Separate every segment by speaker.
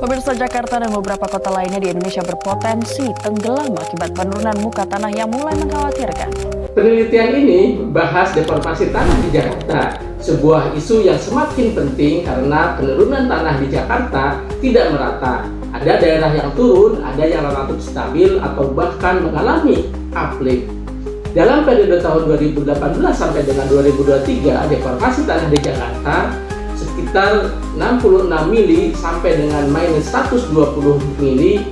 Speaker 1: Pemirsa, Jakarta dan beberapa kota lainnya di Indonesia berpotensi tenggelam akibat penurunan muka tanah yang mulai mengkhawatirkan.
Speaker 2: Penelitian ini membahas deformasi tanah di Jakarta, sebuah isu yang semakin penting karena penurunan tanah di Jakarta tidak merata. Ada daerah yang turun, ada yang relatif stabil atau bahkan mengalami uplift. Dalam periode tahun 2018 sampai dengan 2023, deformasi tanah di Jakarta sekitar 66 mili sampai dengan minus 120 mili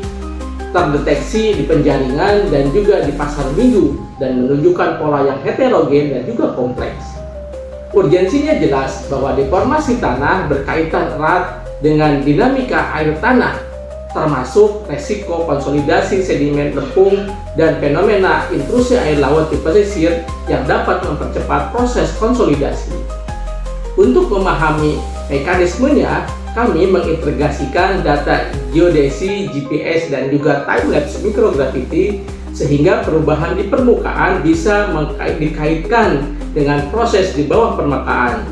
Speaker 2: terdeteksi di penjaringan dan juga di pasar minggu dan menunjukkan pola yang heterogen dan juga kompleks. Urgensinya jelas bahwa deformasi tanah berkaitan erat dengan dinamika air tanah, termasuk resiko konsolidasi sedimen tepung dan fenomena intrusi air laut di pesisir yang dapat mempercepat proses konsolidasi. Untuk memahami mekanismenya, kami mengintegrasikan data geodesi, GPS, dan juga time-lapse microgravity sehingga perubahan di permukaan bisa dikaitkan dengan proses di bawah permukaan.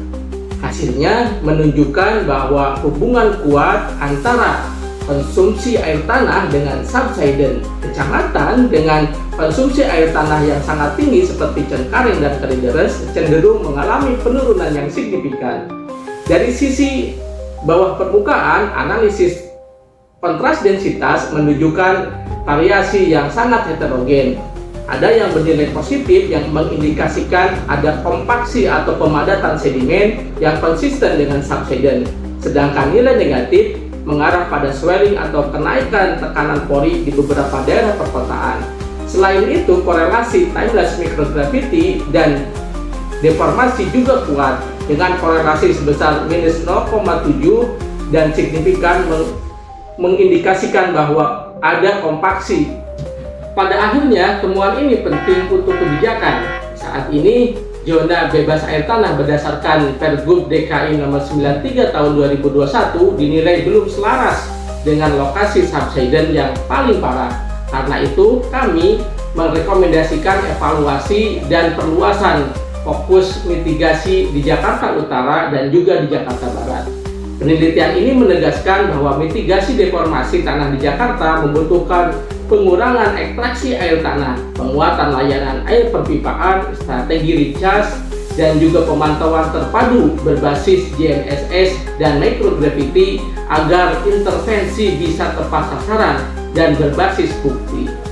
Speaker 2: Hasilnya menunjukkan bahwa hubungan kuat antara konsumsi air tanah dengan subsidence kecamatan dengan konsumsi air tanah yang sangat tinggi seperti Cengkareng dan Kalideres cenderung mengalami penurunan yang signifikan. Dari sisi bawah permukaan, analisis kontras densitas menunjukkan variasi yang sangat heterogen. Ada yang bernilai positif yang mengindikasikan ada kompaksi atau pemadatan sedimen yang konsisten dengan subsidence, sedangkan nilai negatif mengarah pada swelling atau kenaikan tekanan pori di beberapa daerah perkotaan. Selain itu, korelasi time-lapse microgravity dan deformasi juga kuat dengan korelasi sebesar minus 0,7 dan signifikan mengindikasikan bahwa ada kompaksi. Pada akhirnya, temuan ini penting untuk kebijakan. Saat ini, zona bebas air tanah berdasarkan Pergub DKI nomor 93 tahun 2021 dinilai belum selaras dengan lokasi subsidence yang paling parah. Karena itu, kami merekomendasikan evaluasi dan perluasan fokus mitigasi di Jakarta Utara dan juga di Jakarta Barat. Penelitian ini menegaskan bahwa mitigasi deformasi tanah di Jakarta membutuhkan pengurangan ekstraksi air tanah, penguatan layanan air perpipaan, strategi recharge, dan juga pemantauan terpadu berbasis GNSS dan microgravity agar intervensi bisa tepat sasaran dan berbasis bukti.